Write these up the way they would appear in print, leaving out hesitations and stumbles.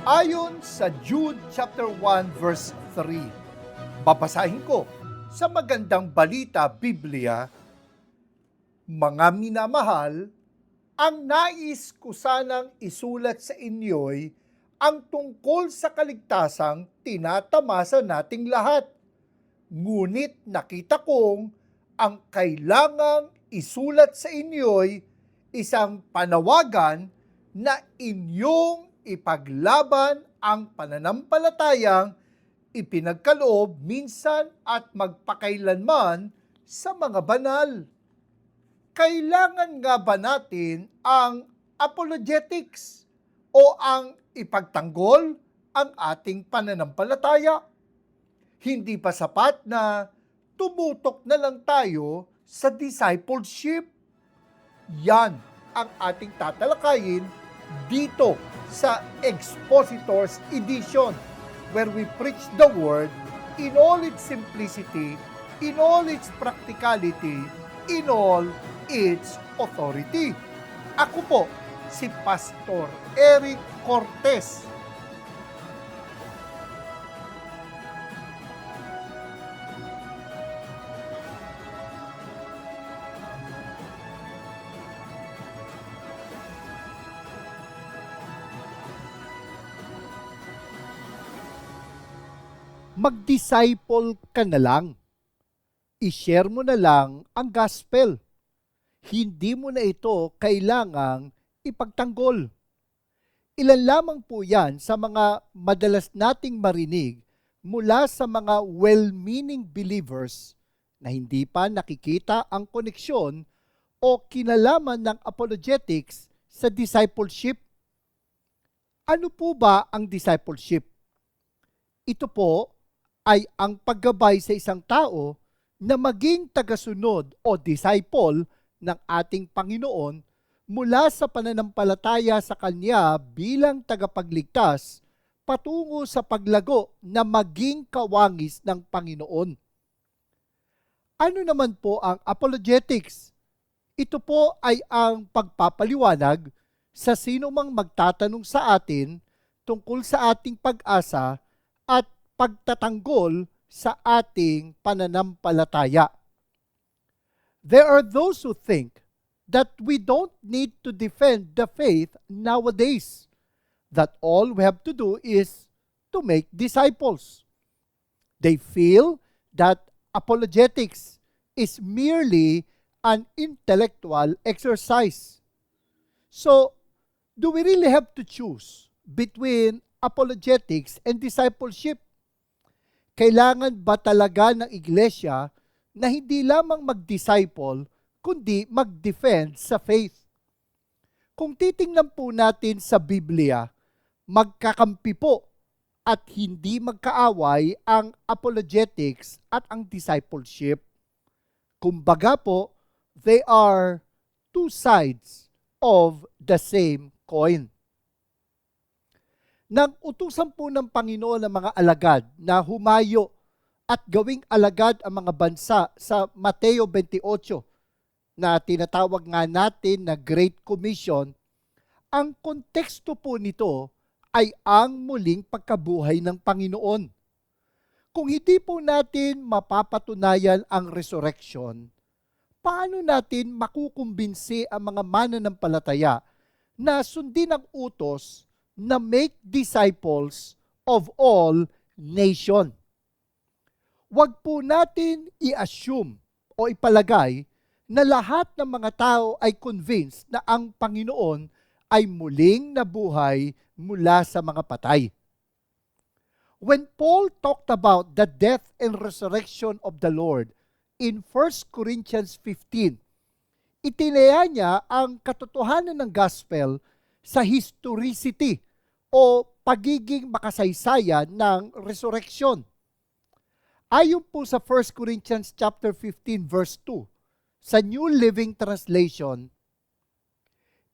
Ayon sa Jude chapter 1 verse 3, babasahin ko sa magandang balita Biblia, mga minamahal, ang nais ko sanang isulat sa inyo'y ang tungkol sa kaligtasang tinatamasa nating lahat. Ngunit nakita kong ang kailangang isulat sa inyo'y isang panawagan na inyong ipaglaban ang pananampalatayang ipinagkaloob minsan at magpakailanman sa mga banal. Kailangan nga ba natin ang apologetics o ang ipagtanggol ang ating pananampalataya? Hindi pa sapat na tumutok na lang tayo sa discipleship. Yan ang ating tatalakayin dito sa Expositors Edition, where we preach the Word in all its simplicity, in all its practicality, in all its authority. Ako po, si Pastor Eric Cortez. Mag-disciple ka na lang. I-share mo na lang ang gospel. Hindi mo na ito kailangang ipagtanggol. Ilan lamang po yan sa mga madalas nating marinig mula sa mga well-meaning believers na hindi pa nakikita ang koneksyon o kinalaman ng apologetics sa discipleship. Ano po ba ang discipleship? Ito po ay ang paggabay sa isang tao na maging tagasunod o disciple ng ating Panginoon mula sa pananampalataya sa Kanya bilang tagapagligtas patungo sa paglago na maging kawangis ng Panginoon. Ano naman po ang apologetics? Ito po ay ang pagpapaliwanag sa sino mang magtatanong sa atin tungkol sa ating pag-asa at pagtatanggol sa ating pananampalataya. There are those who think that we don't need to defend the faith nowadays, that all we have to do is to make disciples. They feel that apologetics is merely an intellectual exercise. So, do we really have to choose between apologetics and discipleship? Kailangan ba talaga ng iglesia na hindi lamang mag-disciple, kundi mag-defend sa faith? Kung titingnan po natin sa Biblia, magkakampi po at hindi magkaaway ang apologetics at ang discipleship. Kumbaga po, they are two sides of the same coin. Nang utusan po ng Panginoon ang mga alagad na humayo at gawing alagad ang mga bansa sa Mateo 28 na tinatawag nga natin na Great Commission, ang konteksto po nito ay ang muling pagkabuhay ng Panginoon. Kung hindi po natin mapapatunayan ang resurrection, paano natin makukumbinsi ang mga mananampalataya na sundin ang utos na make disciples of all nation? Huwag po natin i-assume o ipalagay na lahat ng mga tao ay convinced na ang Panginoon ay muling nabuhay mula sa mga patay. When Paul talked about the death and resurrection of the Lord in 1 Corinthians 15, itinaya niya ang katotohanan ng gospel sa historicity o pagiging makasaysayan ng resurrection. Ayon po sa 1 Corinthians chapter 15 verse 2, sa New Living Translation,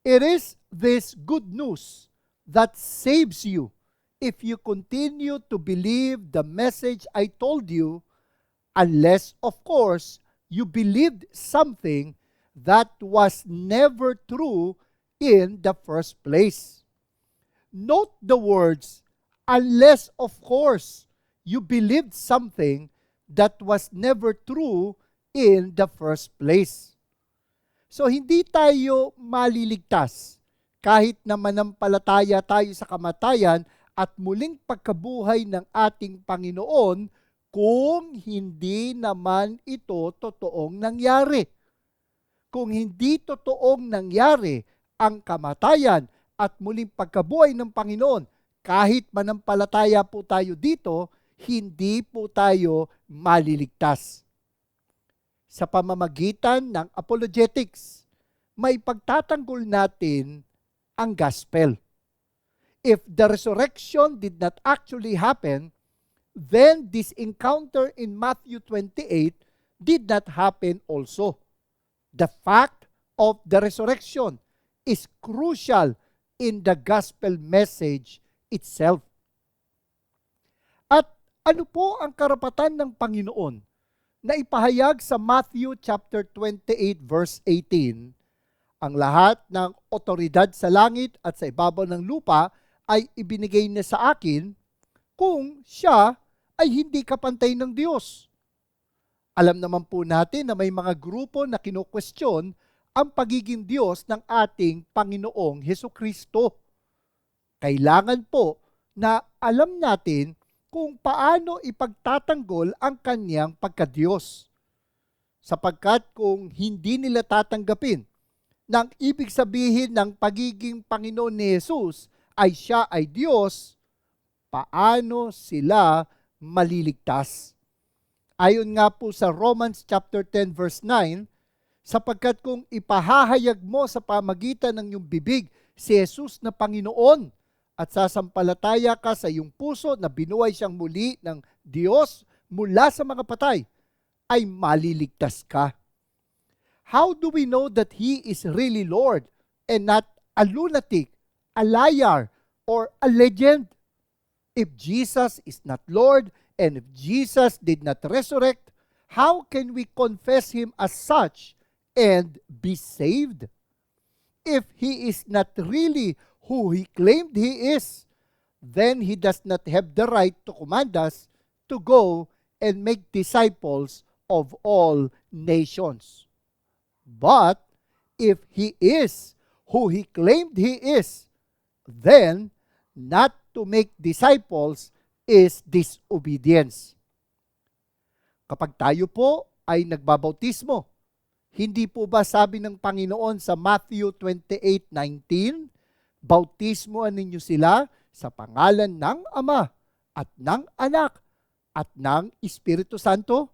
it is this good news that saves you if you continue to believe the message I told you, unless, of course, you believed something that was never true in the first place. Note the words, unless of course you believed something that was never true in the first place. So hindi tayo maliligtas kahit na manampalataya tayo sa kamatayan at muling pagkabuhay ng ating Panginoon kung hindi naman ito totoong nangyari. Kung hindi totoong nangyari ang kamatayan at muling pagkabuhay ng Panginoon, kahit manampalataya po tayo dito, hindi po tayo maliligtas. Sa pamamagitan ng apologetics, may pagtatanggol natin ang gospel. If the resurrection did not actually happen, then this encounter in Matthew 28 did not happen also. The fact of the resurrection is crucial in the gospel message itself. At ano po ang karapatan ng Panginoon na ipahayag sa Matthew chapter 28 verse 18? Ang lahat ng otoridad sa langit at sa ibabaw ng lupa ay ibinigay niya sa akin kung siya ay hindi kapantay ng Diyos. Alam naman po natin na may mga grupo na kino-question ang pagiging Diyos ng ating Panginoong Hesukristo. Kailangan po na alam natin kung paano ipagtatanggol ang kanyang pagka-Diyos. Sapagkat kung hindi nila tatanggapin nang ibig sabihin ng pagiging Panginoon ni Jesus ay siya ay Diyos, paano sila maliligtas? Ayon nga po sa Romans chapter 10 verse 9, sapagkat kung ipahahayag mo sa pamagitan ng iyong bibig si Jesus na Panginoon at sasampalataya ka sa iyong puso na binuhay siyang muli ng Diyos mula sa mga patay, ay maliligtas ka. How do we know that He is really Lord and not a lunatic, a liar, or a legend? If Jesus is not Lord and if Jesus did not resurrect, how can we confess Him as such and be saved? If He is not really who He claimed He is, then He does not have the right to command us to go and make disciples of all nations. But if He is who He claimed He is, then not to make disciples is disobedience. Kapag tayo po ay nagbabautismo, hindi po ba sabi ng Panginoon sa Matthew 28:19, bautismoan ninyo sila sa pangalan ng Ama at ng Anak at ng Espiritu Santo?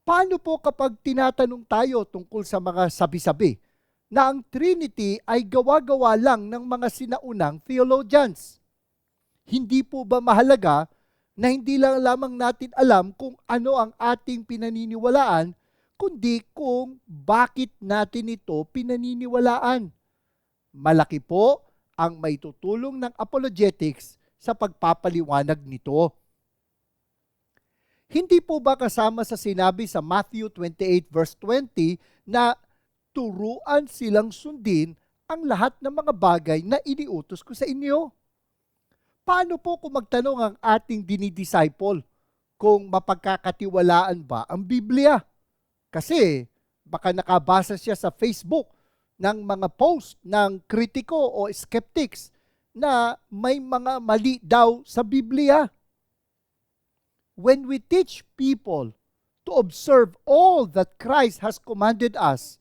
Paano po kapag tinatanong tayo tungkol sa mga sabi-sabi na ang Trinity ay gawa-gawa lang ng mga sinaunang theologians? Hindi po ba mahalaga na hindi lang lamang natin alam kung ano ang ating pinaniniwalaan, kundi kung bakit natin ito pinaniniwalaan? Malaki po ang maitutulong ng apologetics sa pagpapaliwanag nito. Hindi po ba kasama sa sinabi sa Matthew 28 verse 20 na turuan silang sundin ang lahat ng mga bagay na iniutos ko sa inyo? Paano po kung magtanong ang ating dinidisciple kung mapagkakatiwalaan ba ang Biblia? Kasi baka nakabasa siya sa Facebook ng mga post ng kritiko o skeptics na may mga mali daw sa Biblia. When we teach people to observe all that Christ has commanded us,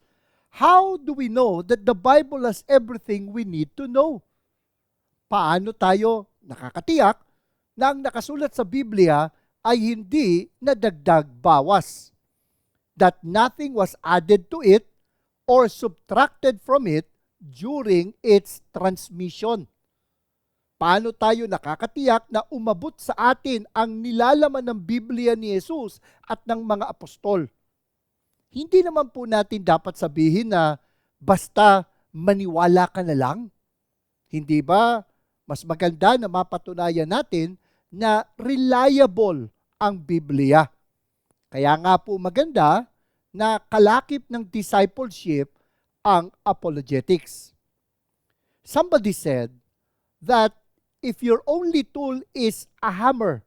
how do we know that the Bible has everything we need to know? Paano tayo nakakatiyak na ang nakasulat sa Biblia ay hindi nadagdag bawas? That nothing was added to it or subtracted from it during its transmission. Paano tayo nakakatiyak na umabot sa atin ang nilalaman ng Biblia ni Jesus at ng mga apostol? Hindi naman po natin dapat sabihin na basta maniwala ka na lang. Hindi ba mas maganda na mapatunayan natin na reliable ang Biblia? Kaya nga po maganda na kalakip ng discipleship ang apologetics. Somebody said, that if your only tool is a hammer,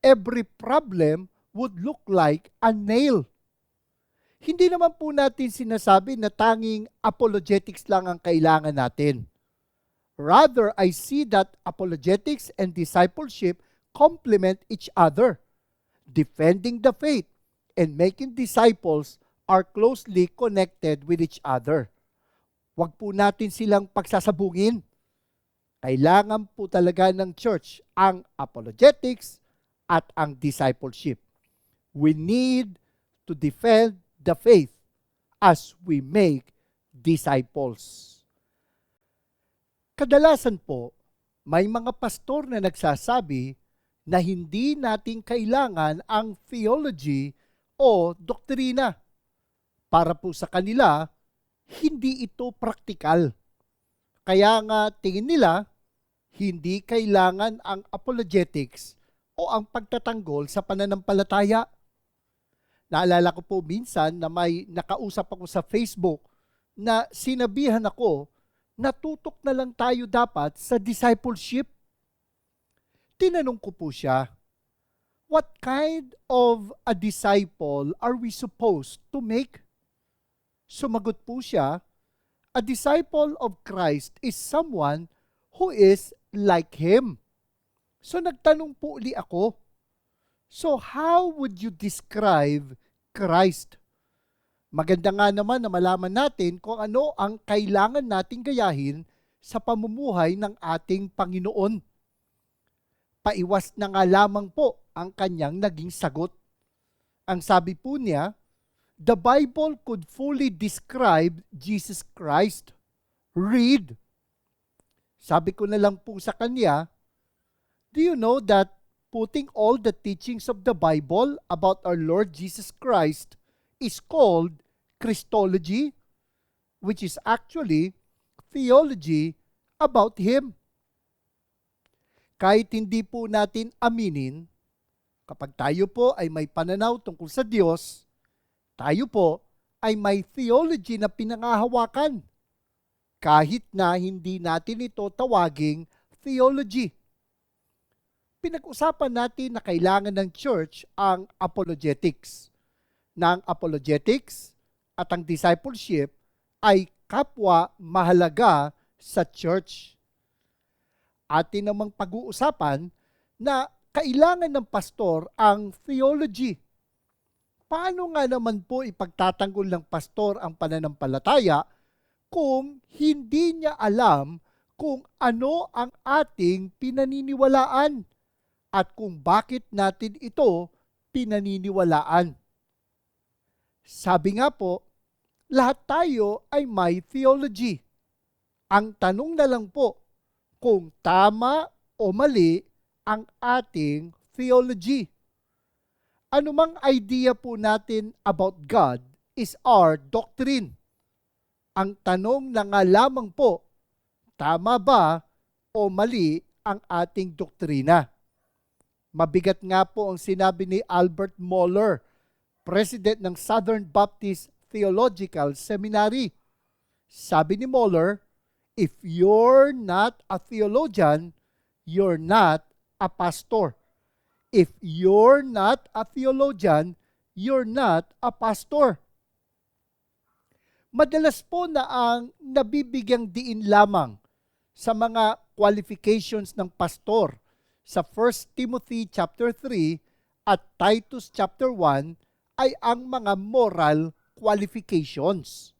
every problem would look like a nail. Hindi naman po natin sinasabi na tanging apologetics lang ang kailangan natin. Rather, I see that apologetics and discipleship complement each other. Defending the faith and making disciples are closely connected with each other. Huwag po natin silang pagsasabungin. Kailangan po talaga ng church ang apologetics at ang discipleship. We need to defend the faith as we make disciples. Kadalasan po, may mga pastor na nagsasabi na hindi natin kailangan ang theology o doktrina. Para po sa kanila, hindi ito praktikal. Kaya nga tingin nila, hindi kailangan ang apologetics o ang pagtatanggol sa pananampalataya. Naalala ko po minsan na may nakausap ako sa Facebook na sinabihan ako, natutok na lang tayo dapat sa discipleship. Tinanong ko po siya, what kind of a disciple are we supposed to make? Sumagot po siya, a disciple of Christ is someone who is like Him. So nagtanong po uli ako, so how would you describe Christ? Maganda nga naman na malaman natin kung ano ang kailangan nating gayahin sa pamumuhay ng ating Panginoon. Paiwas na nga lamang po ang kanyang naging sagot. Ang sabi po niya, the Bible could fully describe Jesus Christ. Read. Sabi ko na lang po sa kanya, do you know that putting all the teachings of the Bible about our Lord Jesus Christ is called Christology, which is actually theology about Him. Kahit hindi po natin aminin, kapag tayo po ay may pananaw tungkol sa Diyos, tayo po ay may theology na pinangahawakan, kahit na hindi natin ito tawaging theology. Pinag-usapan natin na kailangan ng church ang apologetics. Na ang apologetics at ang discipleship ay kapwa mahalaga sa church. Atin namang pag-uusapan na kailangan ng pastor ang theology. Paano nga naman po ipagtatanggol ng pastor ang pananampalataya kung hindi niya alam kung ano ang ating pinaniniwalaan at kung bakit natin ito pinaniniwalaan? Sabi nga po, lahat tayo ay may theology. Ang tanong na lang po kung tama o mali ang ating theology. Anumang idea po natin about God is our doctrine. Ang tanong na nga lamang po, tama ba o mali ang ating doktrina? Mabigat nga po ang sinabi ni Albert Mohler, President ng Southern Baptist Theological Seminary. Sabi ni Mohler, if you're not a theologian, you're not a pastor. If you're not a theologian, you're not a pastor. Madalas po na ang nabibigyang diin lamang sa mga qualifications ng pastor sa 1 Timothy chapter 3 at Titus chapter 1 ay ang mga moral qualifications.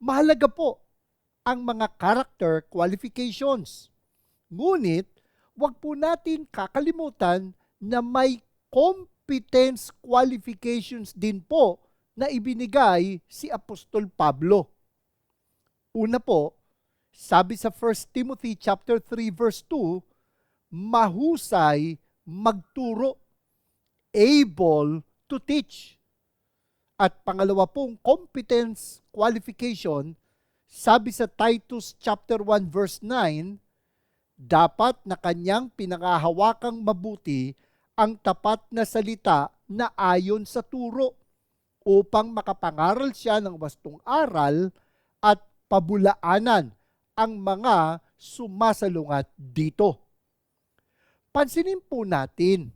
Mahalaga po ang mga character qualifications. Ngunit, wag po natin kakalimutan na may competence qualifications din po na ibinigay si Apostol Pablo. Una po, sabi sa 1 Timothy chapter 3 verse 2, mahusay magturo, able to teach. At pangalawa pong competence qualification, sabi sa Titus chapter 1 verse 9, dapat na kanyang pinangahawakang mabuti ang tapat na salita na ayon sa turo upang makapangaral siya ng wastong aral at pabulaanan ang mga sumasalungat dito. Pansinin po natin,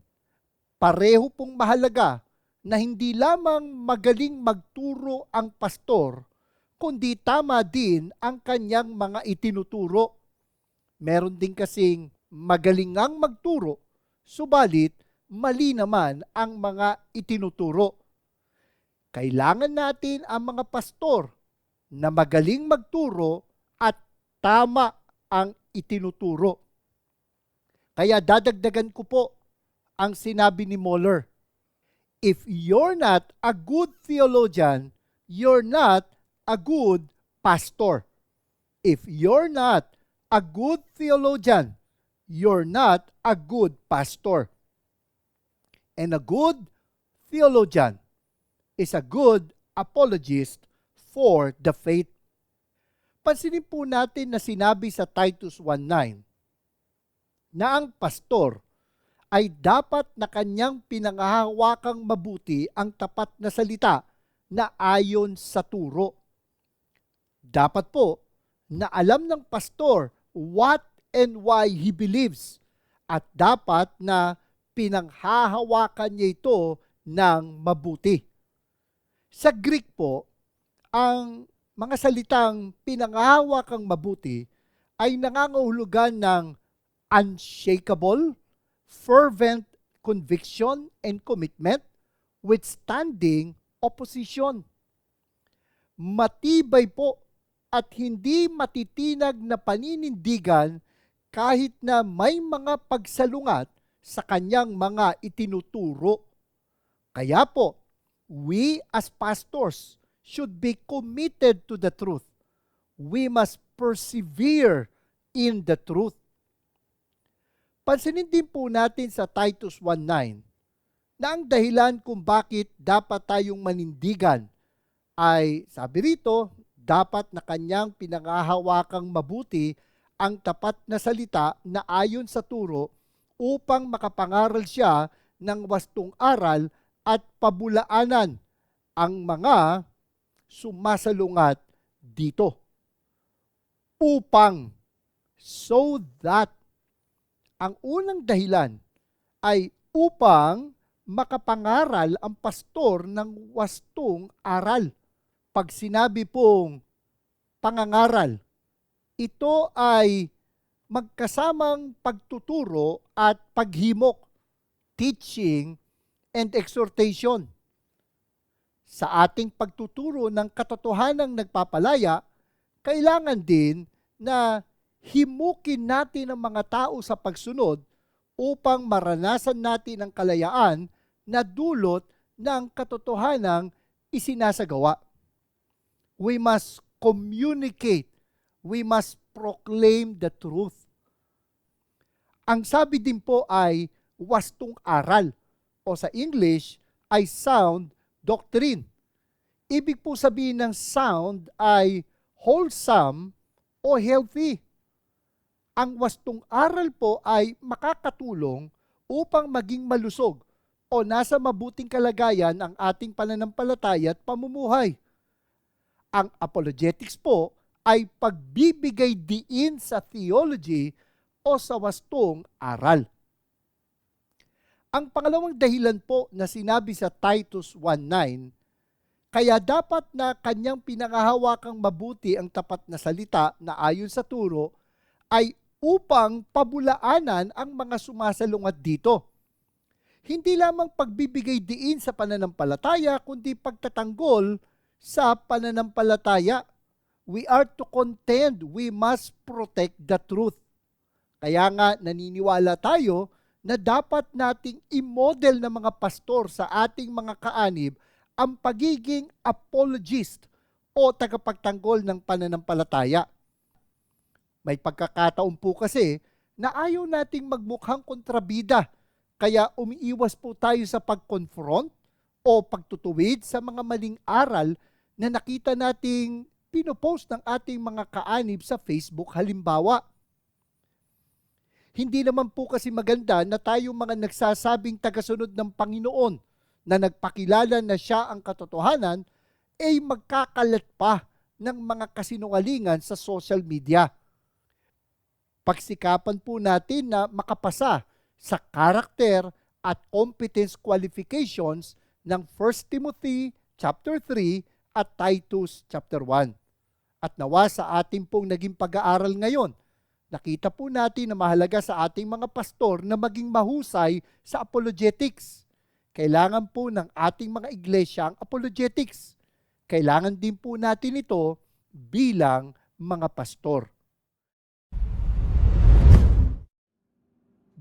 pareho pong mahalaga na hindi lamang magaling magturo ang pastor, kundi tama din ang kanyang mga itinuturo. Meron din kasing magaling ang magturo, subalit mali naman ang mga itinuturo. Kailangan natin ang mga pastor na magaling magturo at tama ang itinuturo. Kaya dadagdagan ko po ang sinabi ni Moeller. If you're not a good theologian, you're not a good pastor. If you're not a good theologian, you're not a good pastor. And a good theologian is a good apologist for the faith. Pansinin po natin na sinabi sa Titus 1:9 na ang pastor ay dapat na kanyang pinangahawakang mabuti ang tapat na salita na ayon sa turo. Dapat po na alam ng pastor what and why he believes at dapat na pinanghahawakan niya ito ng mabuti. Sa Greek po, ang mga salitang pinanghahawakang mabuti ay nangangahulugan ng unshakable, fervent conviction and commitment, withstanding opposition. Matibay po at hindi matitinag na paninindigan kahit na may mga pagsalungat sa kanyang mga itinuturo. Kaya po, we as pastors should be committed to the truth. We must persevere in the truth. Pansinin din po natin sa Titus 1:9 na ang dahilan kung bakit dapat tayong manindigan ay, sabi rito, dapat na kanyang pinangahawakang mabuti ang tapat na salita na ayon sa turo upang makapangaral siya ng wastong aral at pabulaanan ang mga sumasalungat dito. Upang, so that, ang unang dahilan ay upang makapangaral ang pastor ng wastong aral. Pag sinabi pong pangangaral, ito ay magkasamang pagtuturo at paghimok, teaching and exhortation. Sa ating pagtuturo ng katotohanang nagpapalaya, kailangan din na himukin natin ang mga tao sa pagsunod upang maranasan natin ang kalayaan na dulot ng katotohanang isinasagawa. We must communicate. We must proclaim the truth. Ang sabi din po ay wastong aral o sa English ay sound doctrine. Ibig po sabihin ng sound ay wholesome o healthy. Ang wastong aral po ay makakatulong upang maging malusog o nasa mabuting kalagayan ang ating pananampalataya at pamumuhay. Ang apologetics po ay pagbibigay diin sa theology o sa wastong aral. Ang pangalawang dahilan po na sinabi sa Titus 1:9, kaya dapat na kanyang pinangahawakang mabuti ang tapat na salita na ayon sa turo ay upang pabulaanan ang mga sumasalungat dito. Hindi lamang pagbibigay diin sa pananampalataya, kundi pagtatanggol sa pananampalataya. We are to contend, we must protect the truth. Kaya nga naniniwala tayo na dapat nating i-model ng mga pastor sa ating mga kaanib ang pagiging apologist o tagapagtanggol ng pananampalataya. May pagkakataon po kasi na ayaw nating magmukhang kontrabida, kaya umiiwas po tayo sa pag-confront o pagtutuwid sa mga maling aral na nakita nating pinopost ng ating mga kaanib sa Facebook halimbawa. Hindi naman po kasi maganda na tayong mga nagsasabing tagasunod ng Panginoon na nagpakilala na siya ang katotohanan ay magkakalat pa ng mga kasinungalingan sa social media. Pagsikapan po natin na makapasa sa character at competence qualifications ng 1 Timothy chapter 3 at Titus chapter 1. At nawa sa ating pong naging pag-aaral ngayon, nakita po natin na mahalaga sa ating mga pastor na maging mahusay sa apologetics. Kailangan po ng ating mga iglesia ang apologetics. Kailangan din po natin ito bilang mga pastor.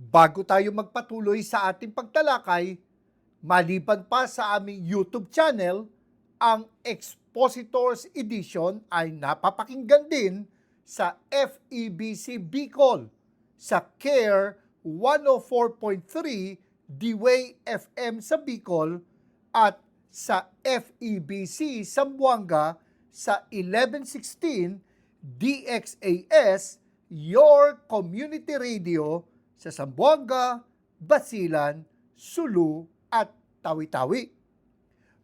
Bago tayo magpatuloy sa ating pagtalakay, maliban pa sa aming YouTube channel, ang Expositors Edition ay napapakinggan din sa FEBC Bicol, sa CARE 104.3 D-Way FM sa Bicol at sa FEBC Zamboanga sa 1116 DXAS, Your Community Radio sa Zamboanga, Basilan, Sulu at Tawi-Tawi.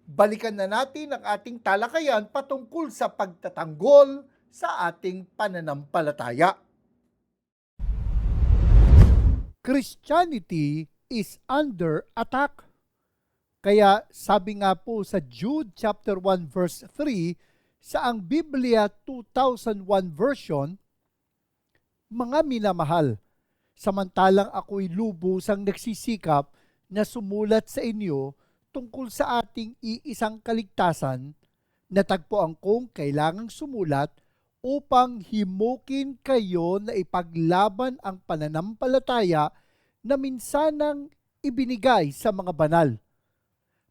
Balikan na natin ang ating talakayan patungkol sa pagtatanggol sa ating pananampalataya. Christianity is under attack. Kaya sabi nga po sa Jude chapter 1 verse 3 sa ang Biblia 2001 version, mga minamahal, samantalang ako'y lubusang nagsisikap na sumulat sa inyo tungkol sa ating iisang kaligtasan, natagpuan kong kailangang sumulat upang himukin kayo na ipaglaban ang pananampalataya na minsanang ibinigay sa mga banal.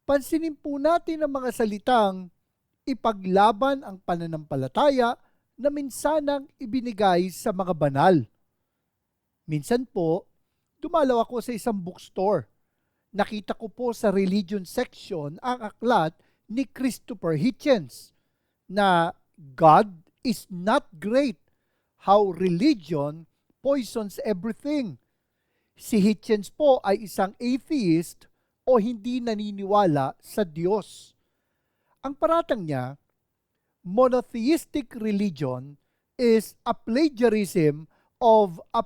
Pansinin po natin ang mga salitang ipaglaban ang pananampalataya na minsanang ibinigay sa mga banal. Minsan po, dumalaw ako sa isang bookstore. Nakita ko po sa religion section ang aklat ni Christopher Hitchens na God is not great, how religion poisons everything. Si Hitchens po ay isang atheist o hindi naniniwala sa Diyos. Ang paratang niya, monotheistic religion is a plagiarism of a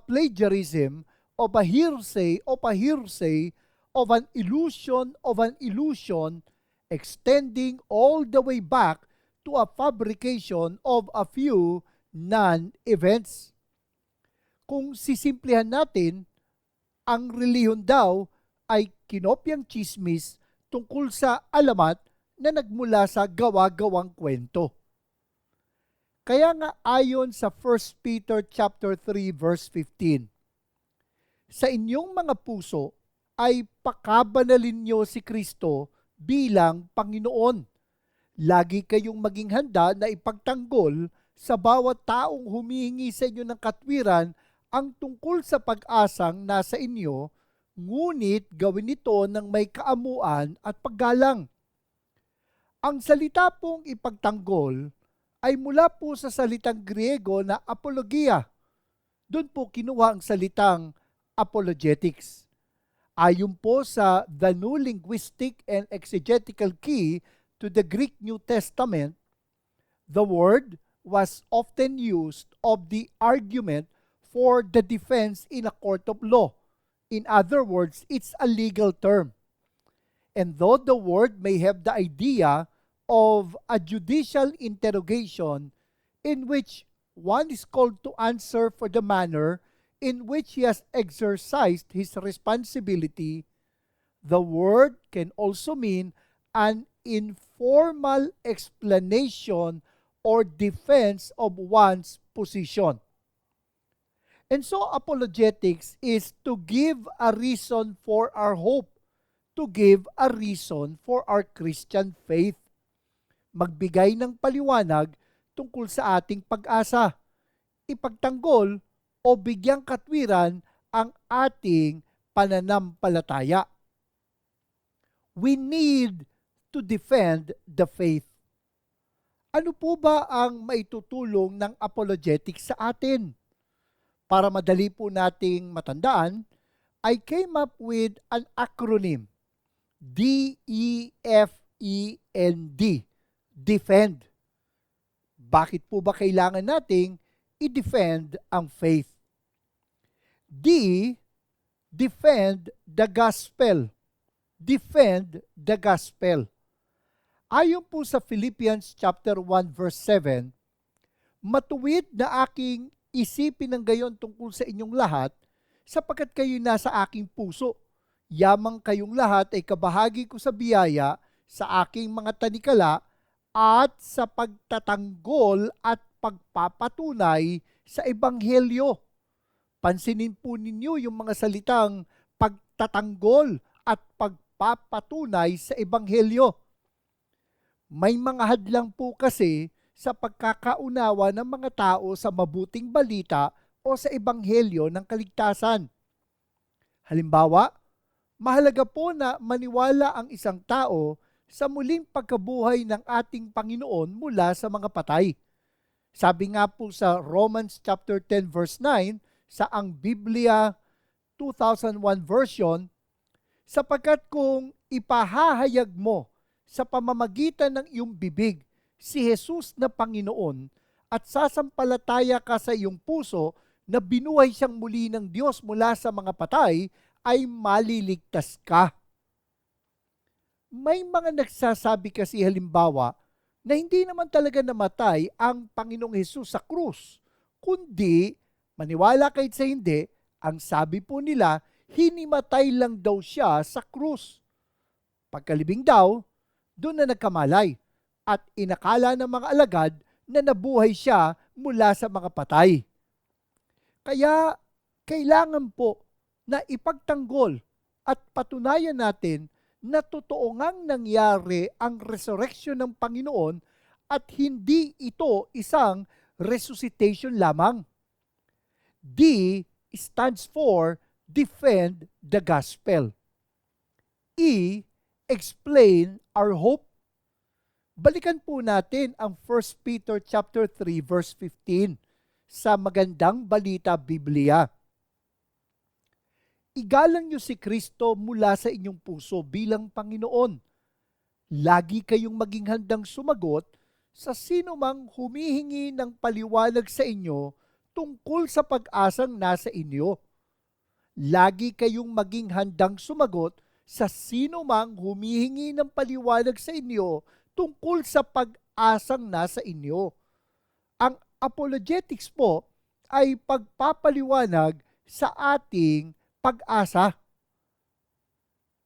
hearsay of an illusion extending all the way back to a fabrication of a few non-events. Kung sisimplihan natin, ang reliyon daw ay kinopyang chismis tungkol sa alamat na nagmula sa gawa-gawang kwento. Kaya nga ayon sa 1 Peter chapter 3 verse 15, sa inyong mga puso ay pakabanalin niyo si Kristo bilang Panginoon. Lagi kayong maging handa na ipagtanggol sa bawat taong humihingi sa inyo ng katwiran ang tungkol sa pag-asang nasa inyo, ngunit gawin ito ng may kaamuan at paggalang. Ang salita pong ipagtanggol ay mula po sa salitang Griego na apologia. Doon po kinuha ang salitang apologetics. Ayon po sa The New Linguistic and Exegetical Key to the Greek New Testament, the word was often used of the argument for the defense in a court of law. In other words, it's a legal term. And though the word may have the idea of a judicial interrogation in which one is called to answer for the manner in which he has exercised his responsibility, the word can also mean an informal explanation or defense of one's position. And so apologetics is to give a reason for our hope, to give a reason for our Christian faith. Magbigay ng paliwanag tungkol sa ating pag-asa, ipagtanggol o bigyang katwiran ang ating pananampalataya. We need to defend the faith. Ano po ba ang maitutulong ng apologetics sa atin? Para madali po nating matandaan, I came up with an acronym, DEFEND, defend. Bakit po ba kailangan nating i-defend ang faith? D. Defend the gospel. Defend the gospel. Ayon po sa Philippians chapter 1 verse 7, matuwid na aking isipin ng gayon tungkol sa inyong lahat, sapagkat kayo nasa aking puso. Yamang kayong lahat ay kabahagi ko sa biyaya, sa aking mga tanikala, at sa pagtatanggol at pagpapatunay sa Ebanghelyo. Pansinin po ninyo yung mga salitang pagtatanggol at pagpapatunay sa Ebanghelyo. May mga hadlang po kasi sa pagkakaunawa ng mga tao sa mabuting balita o sa Ebanghelyo ng kaligtasan. Halimbawa, mahalaga po na maniwala ang isang tao sa muling pagkabuhay ng ating Panginoon mula sa mga patay. Sabi nga po sa Romans chapter 10 verse 9 sa ang Biblia 2001 version, sapagkat kung ipahahayag mo sa pamamagitan ng iyong bibig si Jesus na Panginoon at sasampalataya ka sa iyong puso na binuhay siyang muli ng Diyos mula sa mga patay, ay maliligtas ka. May mga nagsasabi kasi halimbawa na hindi naman talaga namatay ang Panginoong Hesus sa krus, kundi maniwala kahit sa hindi, ang sabi po nila, hinimatay lang daw siya sa krus. Pagkalibing daw, doon na nagkamalay at inakala ng mga alagad na nabuhay siya mula sa mga patay. Kaya kailangan po na ipagtanggol at patunayan natin na totoo ngang nangyari ang resurrection ng Panginoon at hindi ito isang resuscitation lamang. D stands for defend the gospel. E, explain our hope. Balikan po natin ang 1 Peter chapter 3 verse 15 sa Magandang Balita Biblia. Igalang niyo si Kristo mula sa inyong puso bilang Panginoon. Lagi kayong maging handang sumagot sa sino mang humihingi ng paliwanag sa inyo tungkol sa pag-asang nasa inyo. Lagi kayong maging handang sumagot sa sino mang humihingi ng paliwanag sa inyo tungkol sa pag-asang nasa inyo. Ang apologetics po ay pagpapaliwanag sa ating pag-asa.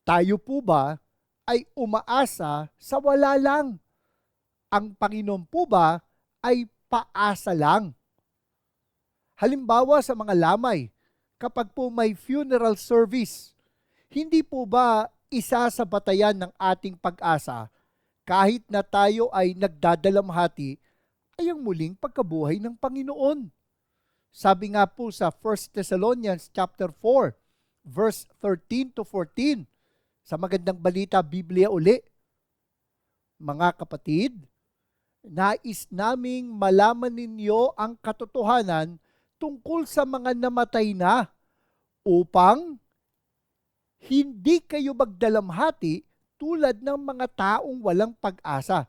Tayo po ba ay umaasa sa wala lang? Ang Panginoon po ba ay paasa lang? Halimbawa sa mga lamay, kapag po may funeral service, hindi po ba isa sa batayan ng ating pag-asa, kahit na tayo ay nagdadalamhati, ay ang muling pagkabuhay ng Panginoon? Sabi nga po sa 1 Thessalonians chapter 4, verse 13 to 14, sa Magandang Balita Biblia uli. Mga kapatid, nais naming malaman ninyo ang katotohanan tungkol sa mga namatay na, upang hindi kayo magdalamhati tulad ng mga taong walang pag-asa.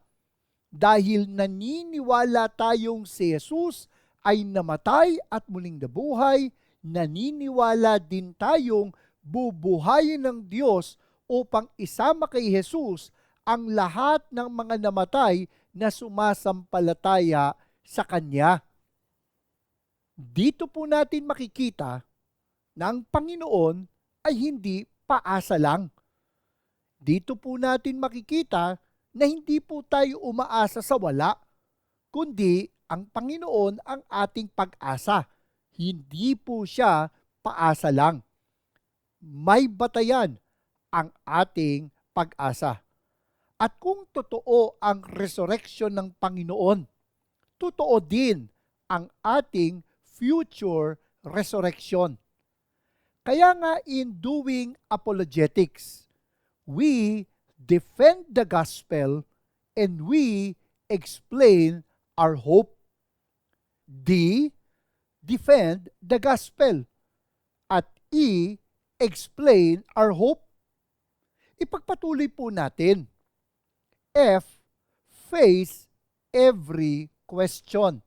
Dahil naniniwala tayong si Jesus ay namatay at muling nabuhay, naniniwala din tayong bubuhayin ng Diyos upang isama kay Jesus ang lahat ng mga namatay na sumasampalataya sa Kanya. Dito po natin makikita na ang Panginoon ay hindi paasa lang. Dito po natin makikita na hindi po tayo umaasa sa wala, kundi ang Panginoon ang ating pag-asa. Hindi po siya paasa lang. May batayan ang ating pag-asa. At kung totoo ang resurrection ng Panginoon, totoo din ang ating future resurrection. Kaya nga in doing apologetics, we defend the gospel and we explain our hope. D, defend the gospel. At E, explain our hope. Ipagpatuloy po natin. F, face every question.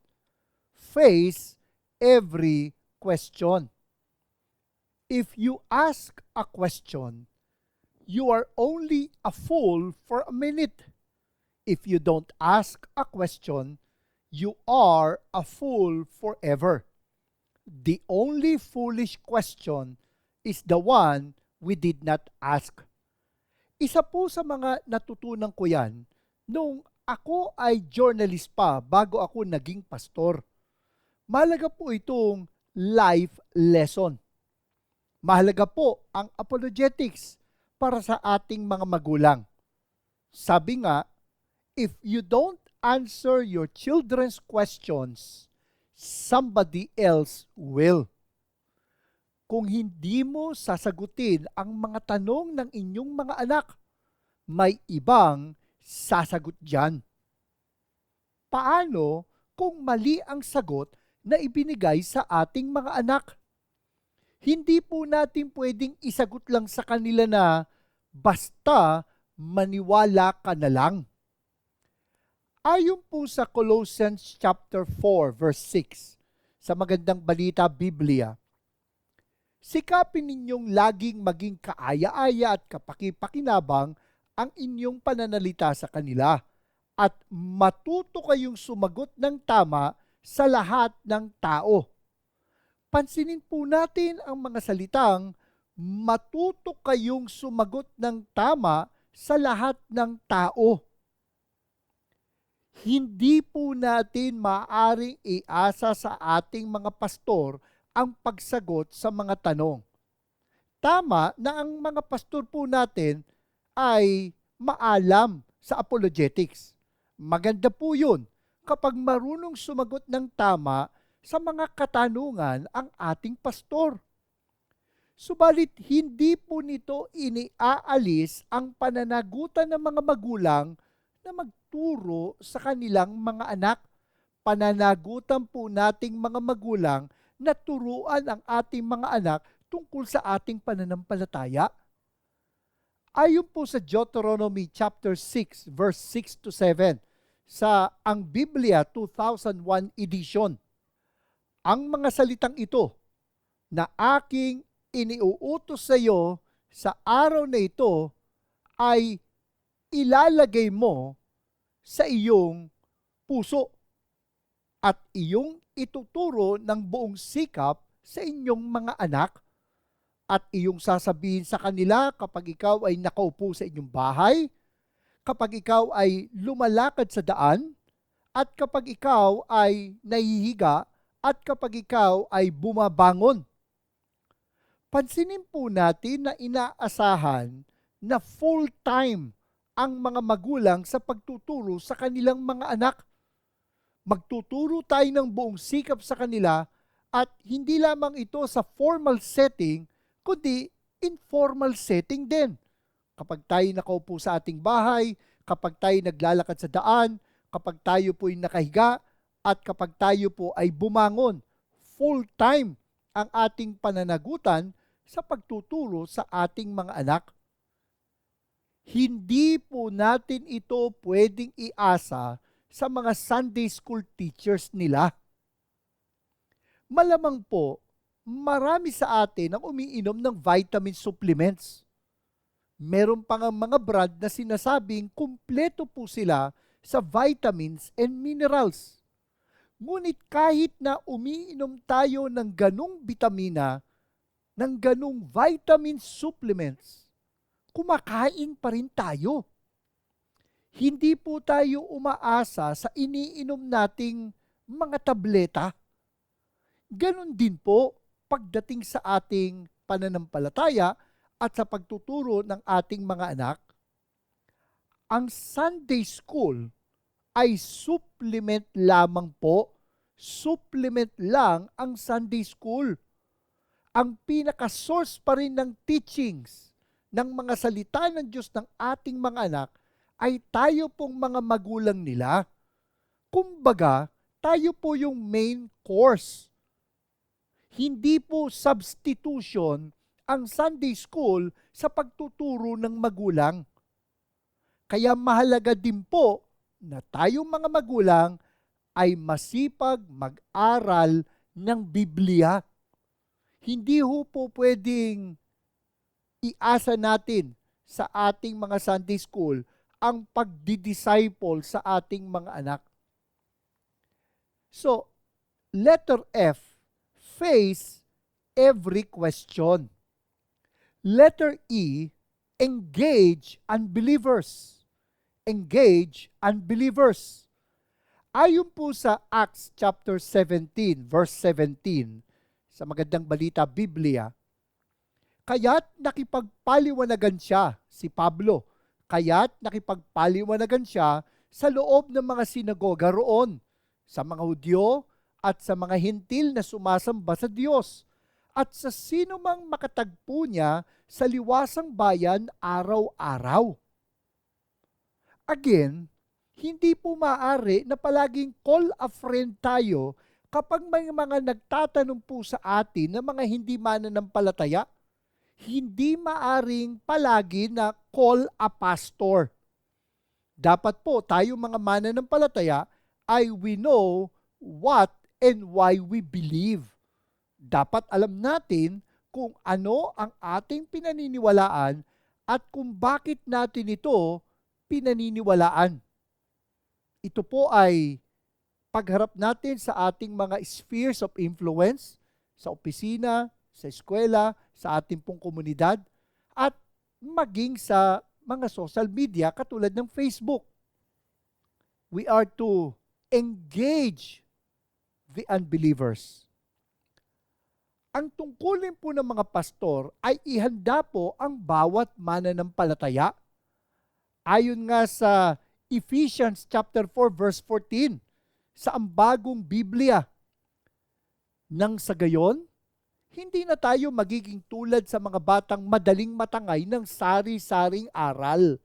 Face every question. If you ask a question, you are only a fool for a minute. If you don't ask a question, you are a fool forever. The only foolish question is the one we did not ask. Isa po sa mga natutunan ko yan nung ako ay journalist pa bago ako naging pastor. Mahalaga po itong life lesson. Mahalaga po ang apologetics para sa ating mga magulang. Sabi nga, if you don't answer your children's questions, somebody else will. Kung hindi mo sasagutin ang mga tanong ng inyong mga anak, may ibang sasagot dyan. Paano kung mali ang sagot na ibinigay sa ating mga anak? Hindi po natin pwedeng isagot lang sa kanila na basta maniwala ka na lang. Ayon po sa Colossians chapter 4 verse 6 sa Magandang Balita Biblia, sikapin ninyong laging maging kaaya-aya at kapakipakinabang ang inyong pananalita sa kanila at matuto kayong sumagot ng tama sa lahat ng tao. Pansinin po natin ang mga salitang matuto kayong sumagot ng tama sa lahat ng tao. Hindi po natin maaaring iasa sa ating mga pastor ang pagsagot sa mga tanong. Tama na ang mga pastor po natin ay maalam sa apologetics. Maganda po yun kapag marunong sumagot ng tama sa mga katanungan ang ating pastor. Subalit hindi po nito iniaalis ang pananagutan ng mga magulang na magturo sa kanilang mga anak. Pananagutan po nating mga magulang na turuan ang ating mga anak tungkol sa ating pananampalataya. Ayon po sa Deuteronomy chapter 6 verse 6 to 7 sa Ang Biblia 2001 edition, ang mga salitang ito na aking iniuutos sa iyo sa araw na ito ay ilalagay mo sa iyong puso at iyong ituturo ng buong sikap sa inyong mga anak at iyong sasabihin sa kanila kapag ikaw ay nakaupo sa inyong bahay, kapag ikaw ay lumalakad sa daan, at kapag ikaw ay nahihiga, at kapag ikaw ay bumabangon. Pansinin po natin na inaasahan na full-time ang mga magulang sa pagtuturo sa kanilang mga anak. Magtuturo tayo ng buong sikap sa kanila at hindi lamang ito sa formal setting, kundi informal setting din. Kapag tayo nakaupo sa ating bahay, kapag tayo naglalakad sa daan, kapag tayo po ay nakahiga, at kapag tayo po ay bumangon, full-time ang ating pananagutan sa pagtuturo sa ating mga anak. Hindi po natin ito pwedeng iasa sa mga Sunday school teachers nila. Malamang po, marami sa atin ang umiinom ng vitamin supplements. Meron pa nga mga brand na sinasabing kumpleto po sila sa vitamins and minerals. Ngunit kahit na umiinom tayo ng ganong bitamina, ng ganong vitamin supplements, kumakain pa rin tayo. Hindi po tayo umaasa sa iniinom nating mga tableta. Ganon din po pagdating sa ating pananampalataya at sa pagtuturo ng ating mga anak. Ang Sunday School ay supplement lamang po. Supplement lang ang Sunday School. Ang pinaka-source pa rin ng teachings ng mga salita ng Diyos ng ating mga anak ay tayo pong mga magulang nila. Kumbaga, tayo po yung main course. Hindi po substitution ang Sunday School sa pagtuturo ng magulang. Kaya mahalaga din po na tayong mga magulang ay masipag mag-aral ng Biblia. Hindi ho po pwedeng iasa natin sa ating mga Sunday School ang pagdi-disciple sa ating mga anak. So, letter F, face every question. Letter E, engage unbelievers. Engage unbelievers. Ayon po sa Acts chapter 17, verse 17, sa Magandang Balita Biblia, kaya't nakipagpaliwanagan siya, si Pablo, kaya't nakipagpaliwanagan siya sa loob ng mga sinagoga roon, sa mga Hudyo at sa mga Hintil na sumasamba sa Diyos, at sa sino mang makatagpo niya sa liwasang bayan araw-araw. Again, hindi po maaari na palaging call a friend tayo kapag may mga nagtatanong po sa atin na mga hindi mananampalataya. Hindi maaring palagi na call a pastor. Dapat po tayo mga mananampalataya ay we know what and why we believe. Dapat alam natin kung ano ang ating pinaniniwalaan at kung bakit natin ito pinaniniwalaan. Ito po ay pagharap natin sa ating mga spheres of influence, sa opisina, sa eskwela, sa ating pong komunidad, at maging sa mga social media katulad ng Facebook. We are to engage the unbelievers. Ang tungkulin po ng mga pastor ay ihanda po ang bawat mananampalataya. Ayon nga sa Ephesians chapter 4 verse 14 sa Ambagong Biblia, nang sa gayon, hindi na tayo magiging tulad sa mga batang madaling matangay ng sari-saring aral.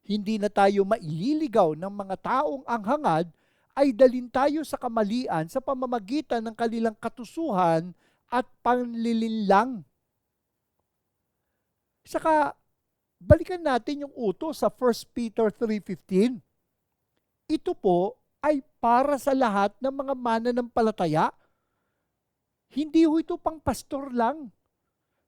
Hindi na tayo maililigaw ng mga taong ang hangad ay dalin tayo sa kamalian sa pamamagitan ng kanilang katusuhan at panlilinlang. Saka, balikan natin yung utos sa 1 Peter 3:15. Ito po ay para sa lahat ng mga mananampalataya. Hindi ho ito pang pastor lang.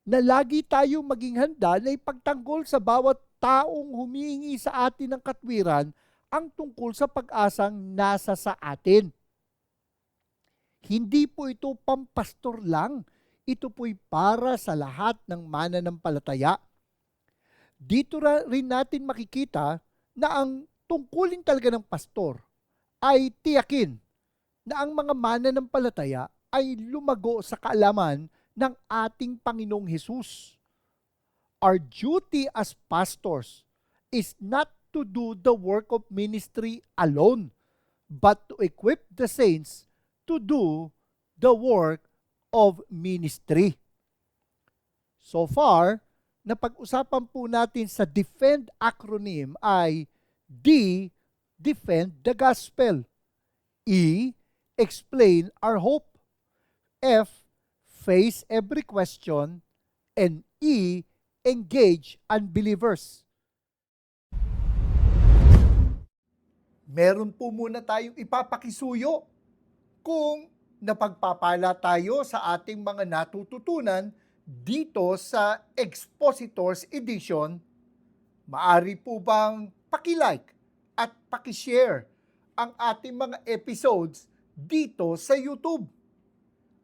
Na lagi tayong maging handa na ipagtanggol sa bawat taong humihingi sa atin ng katwiran ang tungkol sa pag-asang nasa sa atin. Hindi po ito pampastor lang. Ito po'y para sa lahat ng mananampalataya. Dito rin natin makikita na ang tungkulin talaga ng pastor ay tiyakin na ang mga mananampalataya ay lumago sa kaalaman ng ating Panginoong Hesus. Our duty as pastors is not to do the work of ministry alone, but to equip the saints to do the work of ministry. So far, napag-usapan po natin sa DEFEND acronym ay D, defend the gospel. E, explain our hope. F, face every question. And E, engage unbelievers. Meron po muna tayong ipapakisuyo kung napagpapala tayo sa ating mga natututunan dito sa Expositors Edition. Maari po bang pakilike at pakishare ang ating mga episodes dito sa YouTube?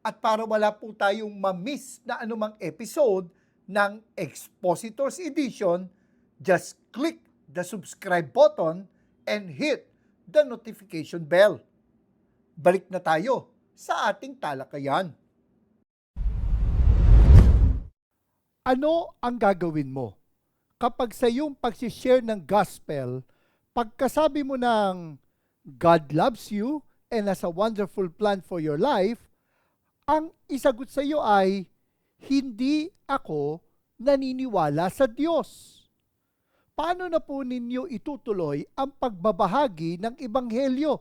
At para wala po tayong ma-miss na anumang episode ng Expositors Edition, just click the subscribe button and hit the notification bell. Balik na tayo sa ating talakayan. Ano ang gagawin mo kapag sa iyong pag-share ng gospel, pagkasabi mo ng God loves you and has a wonderful plan for your life, ang isagot sa iyo ay, hindi ako naniniwala sa Diyos. Paano na po ninyo itutuloy ang pagbabahagi ng Ebanghelyo?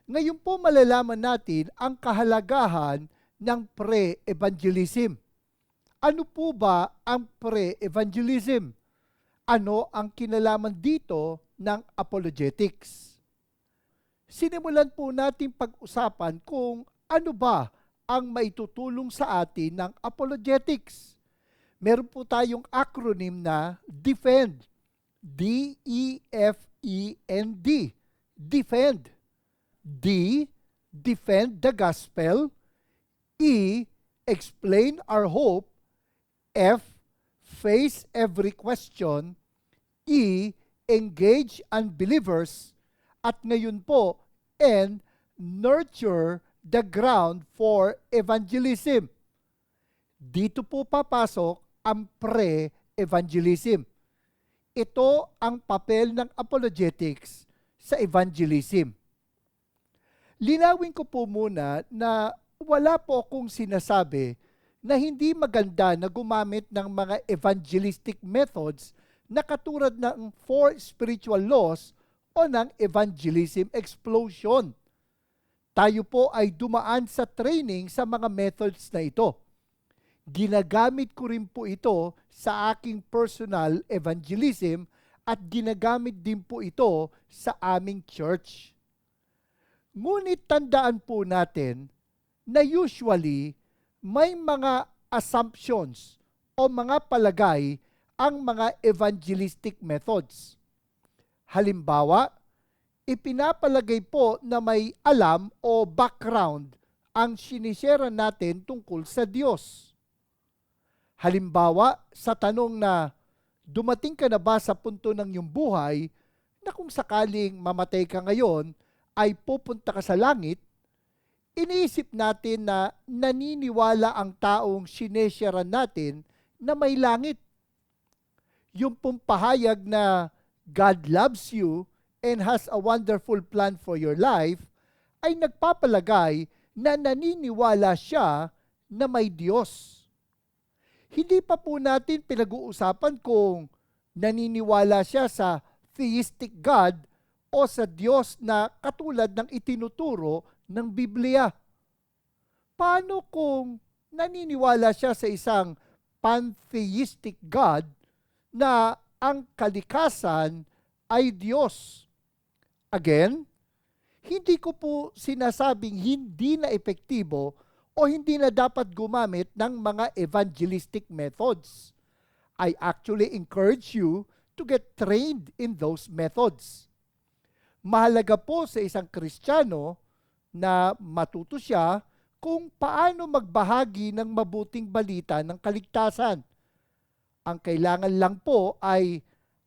Ngayon po malalaman natin ang kahalagahan ng pre-evangelism. Ano po ba ang pre-evangelism? Ano ang kinalaman dito ng apologetics? Sinimulan po natin pag-usapan kung ano ba ang maitutulong sa atin ng apologetics. Meron po tayong acronym na DEFEND. D-E-F-E-N-D. Defend. D. Defend the gospel. E. Explain our hope. F. Face every question. E. Engage unbelievers. At ngayon po, N. Nurture the ground for evangelism. Dito po papasok ang pre-evangelism. Ito ang papel ng apologetics sa evangelism. Linawin ko po muna na wala po akong sinasabi na hindi maganda na gumamit ng mga evangelistic methods na katulad ng 4 spiritual laws o ng evangelism explosion. Tayo po ay dumaan sa training sa mga methods na ito. Ginagamit ko rin po ito sa aking personal evangelism at ginagamit din po ito sa aming church. Ngunit tandaan po natin na usually may mga assumptions o mga palagay ang mga evangelistic methods. Halimbawa, ipinapalagay po na may alam o background ang sinishare natin tungkol sa Diyos. Halimbawa, sa tanong na dumating ka na ba sa punto ng iyong buhay na kung sakaling mamatay ka ngayon ay pupunta ka sa langit, iniisip natin na naniniwala ang taong sineshare natin na may langit. Yung pong pahayag na God loves you and has a wonderful plan for your life ay nagpapalagay na naniniwala siya na may Diyos. Hindi pa po natin pinag-uusapan kung naniniwala siya sa theistic God o sa Diyos na katulad ng itinuturo ng Biblia. Paano kung naniniwala siya sa isang pantheistic God na ang kalikasan ay Diyos? Again, hindi ko po sinasabing hindi na epektibo o hindi na dapat gumamit ng mga evangelistic methods. I actually encourage you to get trained in those methods. Mahalaga po sa isang Kristiyano na matuto siya kung paano magbahagi ng mabuting balita ng kaligtasan. Ang kailangan lang po ay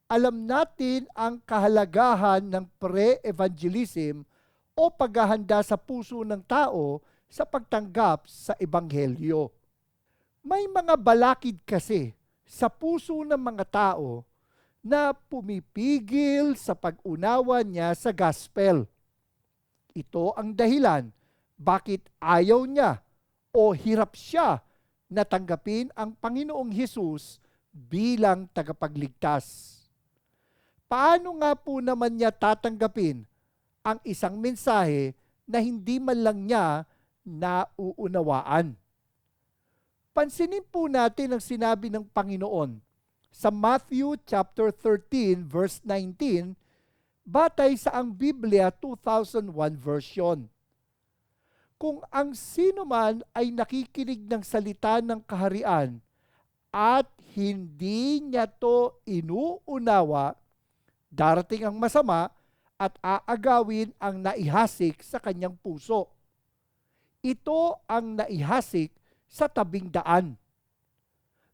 alam natin ang kahalagahan ng pre-evangelism o paghahanda sa puso ng tao sa pagtanggap sa Ebanghelyo. May mga balakid kasi sa puso ng mga tao na pumipigil sa pag-unawa niya sa gospel. Ito ang dahilan bakit ayaw niya o hirap siya na tanggapin ang Panginoong Hesus bilang tagapagligtas. Paano nga po naman niya tatanggapin ang isang mensahe na hindi man lang niya nauunawaan? Pansinin po natin ang sinabi ng Panginoon sa Matthew chapter 13 verse 19 batay sa ang Biblia 2001 version. Kung ang sino man ay nakikinig ng salita ng kaharian at hindi niya to inuunawa, darating ang masama at aagawin ang naihasik sa kanyang puso. Ito ang naihasik sa tabing daan.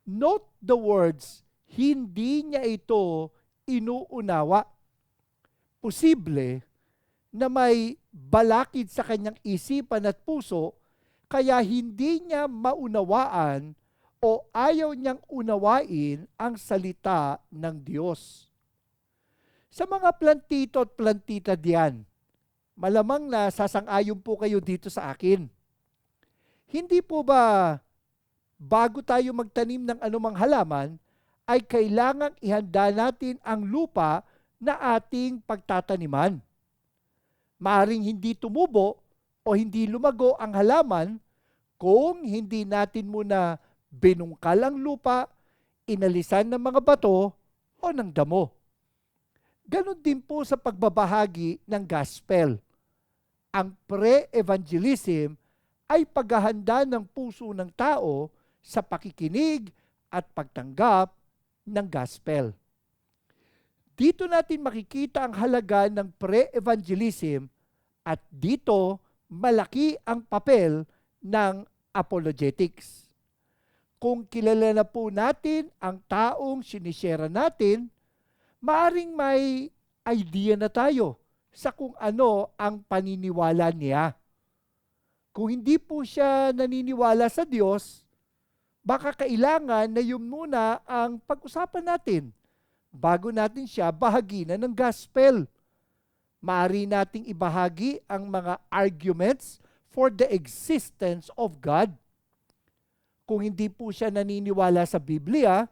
Note the words, hindi niya ito inuunawa. Posible na may balakid sa kanyang isipan at puso kaya hindi niya maunawaan o ayaw niyang unawain ang salita ng Diyos. Sa mga plantito at plantita diyan, malamang na sasang-ayon po kayo dito sa akin. Hindi po ba bago tayo magtanim ng anumang halaman, ay kailangang ihanda natin ang lupa na ating pagtataniman? Maaring hindi tumubo o hindi lumago ang halaman kung hindi natin muna binungkal ang lupa, inalisan ng mga bato o ng damo. Ganon din po sa pagbabahagi ng gospel. Ang pre-evangelism ay paghahanda ng puso ng tao sa pakikinig at pagtanggap ng gospel. Dito natin makikita ang halaga ng pre-evangelism at dito malaki ang papel ng apologetics. Kung kilala na po natin ang taong sinishare natin, maaring may idea na tayo sa kung ano ang paniniwala niya. Kung hindi po siya naniniwala sa Diyos, baka kailangan na yun muna ang pag-usapan natin bago natin siya bahaginan ng gospel. Maaari nating ibahagi ang mga arguments for the existence of God. Kung hindi po siya naniniwala sa Biblia,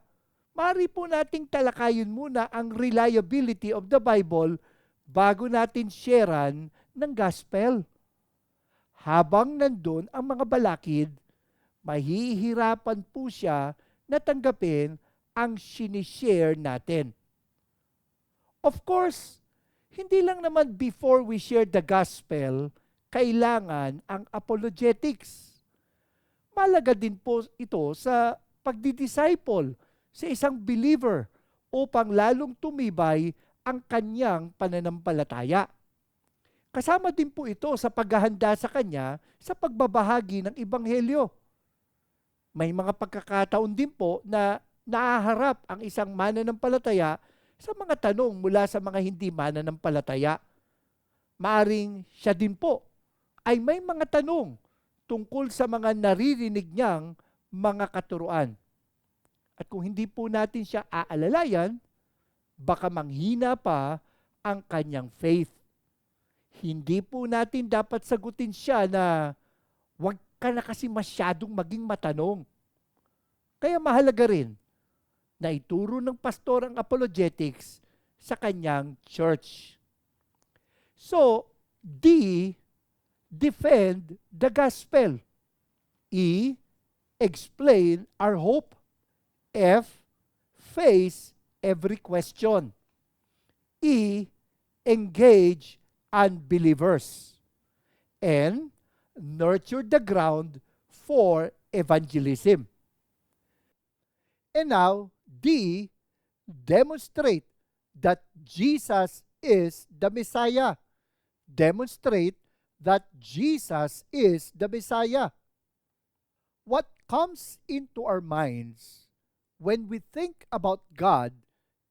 maaari po nating talakayin muna ang reliability of the Bible bago natin sharean ng gospel. Habang nandun ang mga balakid, mahihirapan po siya na tanggapin ang sinishare natin. Of course, hindi lang naman before we share the gospel, kailangan ang apologetics. Malaga din po ito sa pagdidisciple sa isang believer upang lalong tumibay ang kanyang pananampalataya. Kasama din po ito sa paghahanda sa kanya sa pagbabahagi ng ebanghelyo. May mga pagkakataon din po na nahaharap ang isang mananampalataya sa mga tanong mula sa mga hindi mananampalataya. Maaring siya din po ay may mga tanong tungkol sa mga naririnig niyang mga katuruan. At kung hindi po natin siya aalalayan, baka manghina pa ang kanyang faith. Hindi po natin dapat sagutin siya na wag ka na kasi masyadong maging matanong. Kaya mahalaga rin na ituro ng pastor ang apologetics sa kanyang church. So, D, defend the gospel. E, explain our hope. F, face every question. E, engage unbelievers. And nurture the ground for evangelism. And now, D, demonstrate that Jesus is the Messiah. Demonstrate that Jesus is the Messiah. What comes into our minds when we think about God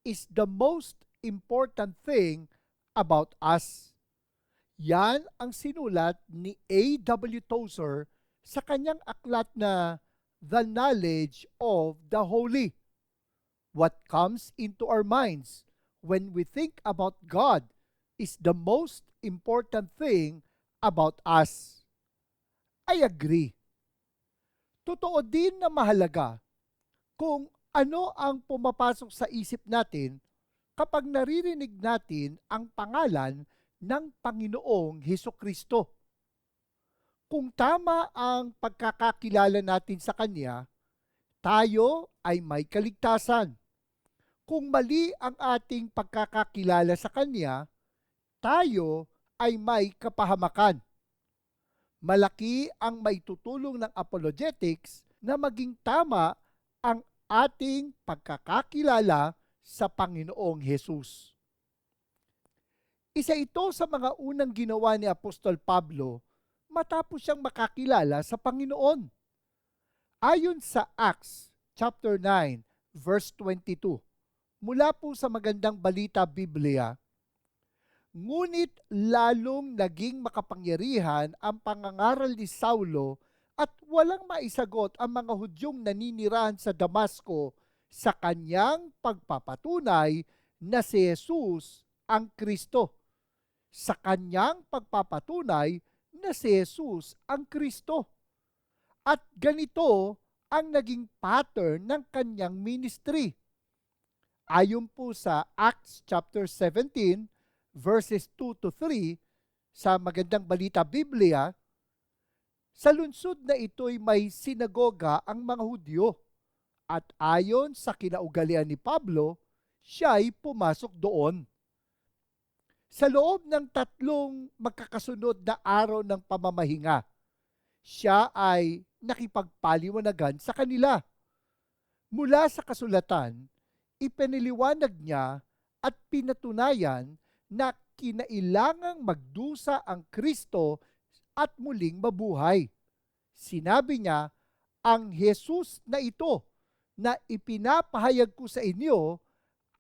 is the most important thing about us. Yan ang sinulat ni A.W. Tozer sa kanyang aklat na The Knowledge of the Holy. What comes into our minds when we think about God is the most important thing about us. I agree. Totoo din na mahalaga kung ano ang pumapasok sa isip natin kapag naririnig natin ang pangalan ng Panginoong Hesukristo. Kung tama ang pagkakakilala natin sa Kanya, tayo ay may kaligtasan. Kung mali ang ating pagkakakilala sa Kanya, tayo ay may kapahamakan. Malaki ang maitutulong ng apologetics na maging tama ang ating pagkakakilala sa Panginoong Hesus. Isa ito sa mga unang ginawa ni Apostol Pablo matapos siyang makakilala sa Panginoon. Ayon sa Acts chapter 9 verse 22, mula po sa Magandang Balita Biblia, ngunit lalong naging makapangyarihan ang pangangaral ni Saulo at walang maisagot ang mga Hudyong naninirahan sa Damasco sa kanyang pagpapatunay na si Jesus ang Kristo. Sa kanyang pagpapatunay na si Jesus ang Kristo. At ganito ang naging pattern ng kanyang ministry. Ayon po sa Acts chapter 17 verses 2 to 3 sa Magandang Balita Biblia, sa lungsod na ito'y may sinagoga ang mga Hudyo at ayon sa kinaugalian ni Pablo, siya'y pumasok doon. Sa loob ng 3 magkakasunod na araw ng pamamahinga, siya ay nakipagpaliwanagan sa kanila. Mula sa kasulatan, ipiniliwanag niya at pinatunayan na kinailangang magdusa ang Kristo at muling mabuhay. Sinabi niya, ang Jesus na ito na ipinapahayag ko sa inyo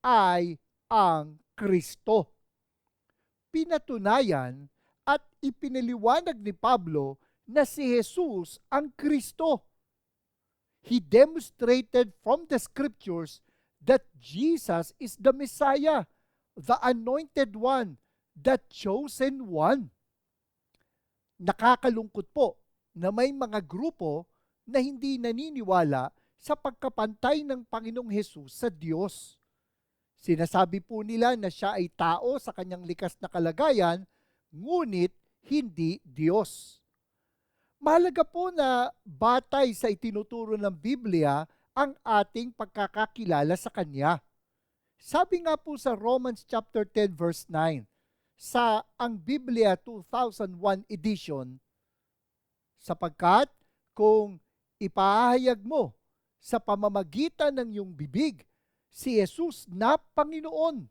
ay ang Kristo. Pinatunayan at ipinaliwanag ni Pablo na si Jesus ang Kristo. He demonstrated from the scriptures that Jesus is the Messiah, the anointed one, the chosen one. Nakakalungkot po na may mga grupo na hindi naniniwala sa pagkapantay ng Panginoong Hesus sa Diyos. Sinasabi po nila na siya ay tao sa kanyang likas na kalagayan, ngunit hindi Diyos. Mahalaga po na batay sa itinuturo ng Biblia ang ating pagkakakilala sa Kanya. Sabi nga po sa Romans chapter 10 verse 9, sa ang Biblia 2001 edition, sapagkat kung ipahayag mo sa pamamagitan ng iyong bibig si Jesus na Panginoon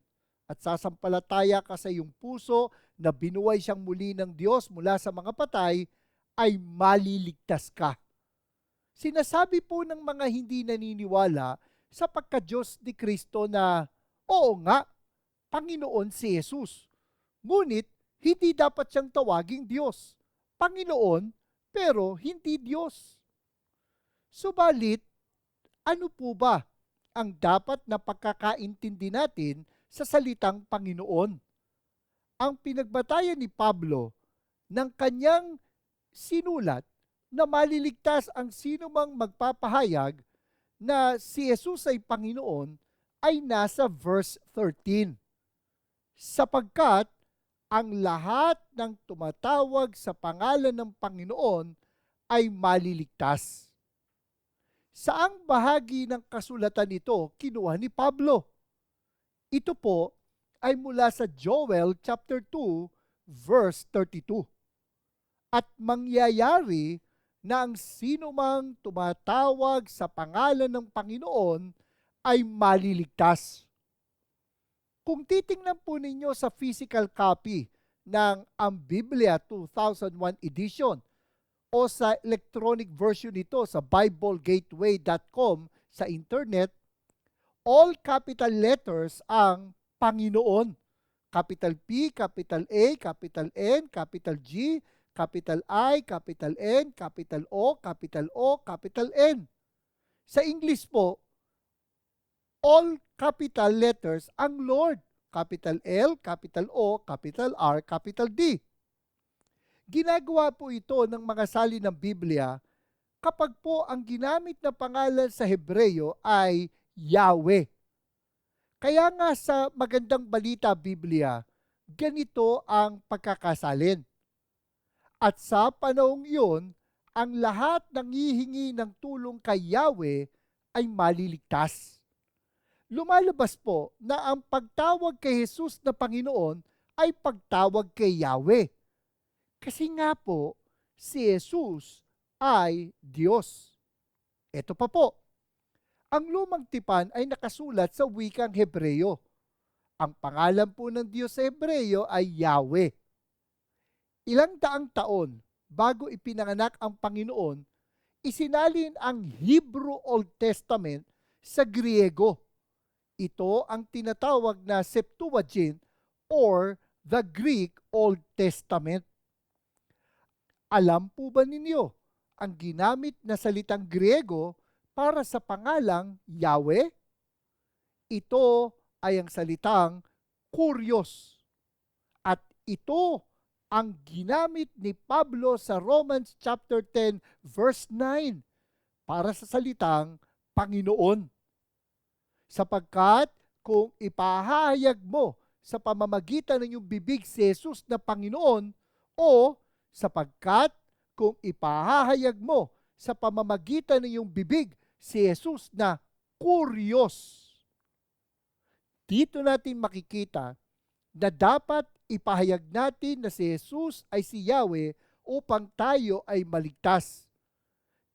at sasampalataya ka sa iyong puso na binuhay siyang muli ng Diyos mula sa mga patay, ay maliligtas ka. Sinasabi po ng mga hindi naniniwala sa pagka-Diyos ni Kristo na, oo nga, Panginoon si Jesus. Ngunit, hindi dapat siyang tawaging Diyos. Panginoon, pero hindi Diyos. Subalit, ano po ba ang dapat na pagkakaintindi natin sa salitang Panginoon? Ang pinagbatayan ni Pablo ng kanyang sinulat na maliligtas ang sino mang magpapahayag na si Jesus ay Panginoon ay nasa verse 13. Sapagkat ang lahat ng tumatawag sa pangalan ng Panginoon ay maliligtas. Saang bahagi ng kasulatan ito kinuha ni Pablo? Ito po ay mula sa Joel chapter 2 verse 32. At mangyayari na ang sino mang tumatawag sa pangalan ng Panginoon ay maliligtas. Kung titingnan po ninyo sa physical copy ng ang Biblia 2001 edition o sa electronic version nito sa BibleGateway.com sa internet, all capital letters ang Panginoon. Capital P, capital A, capital N, capital G, capital I, capital N, capital O, capital O, capital N. Sa English po, all capital letters ang Lord. Capital L, capital O, capital R, capital D. Ginagawa po ito ng mga salin ng Biblia kapag po ang ginamit na pangalan sa Hebreyo ay Yahweh. Kaya nga sa Magandang Balita Biblia, ganito ang pagkakasalin. At sa panahong iyon, ang lahat ng hihingi ng tulong kay Yahweh ay maliligtas. Lumalabas po na ang pagtawag kay Jesus na Panginoon ay pagtawag kay Yahweh. Kasi nga po, si Jesus ay Diyos. Ito pa po, ang lumang tipan ay nakasulat sa wikang Hebreyo. Ang pangalan po ng Diyos sa Hebreyo ay Yahweh. Ilang daang taon bago ipinanganak ang Panginoon, isinalin ang Hebrew Old Testament sa Griego. Ito ang tinatawag na Septuagint or the Greek Old Testament. Alam po ba ninyo ang ginamit na salitang Griego para sa pangalang Yahweh? Ito ay ang salitang Kurios. At ito ang ginamit ni Pablo sa Romans chapter 10 verse 9 para sa salitang Panginoon. Sapagkat kung ipahayag mo sa pamamagitan ng iyong bibig si Jesus na Panginoon, o sapagkat kung ipahayag mo sa pamamagitan ng iyong bibig si Jesus na Kurios. Dito natin makikita na dapat ipahayag natin na si Jesus ay si Yahweh upang tayo ay maligtas.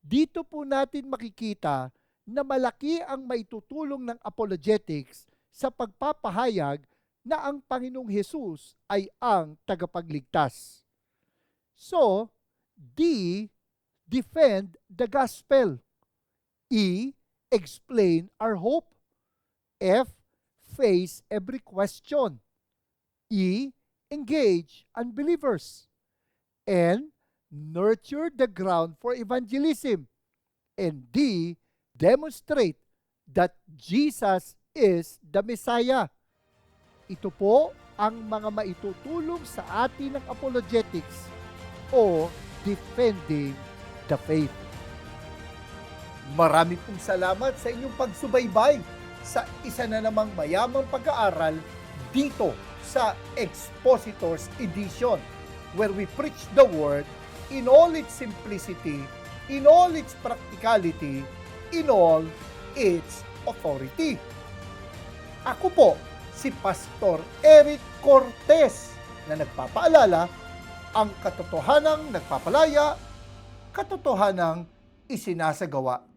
Dito po natin makikita na malaki ang maitutulong ng apologetics sa pagpapahayag na ang Panginoong Hesus ay ang tagapagligtas. So, D. Defend the gospel. E. Explain our hope. F. Face every question. E. Engage unbelievers. N. Nurture the ground for evangelism. And D. Demonstrate that Jesus is the Messiah. Ito po ang mga maitutulong sa atin ng apologetics o defending the faith. Marami pong salamat sa inyong pagsubaybay sa isa na namang mayamang pag-aaral dito sa Expositors Edition, where we preach the Word in all its simplicity, in all its practicality, in all its authority. Ako po, si Pastor Eric Cortez, na nagpapaalala, ang katotohanang nagpapalaya, katotohanang isinasagawa.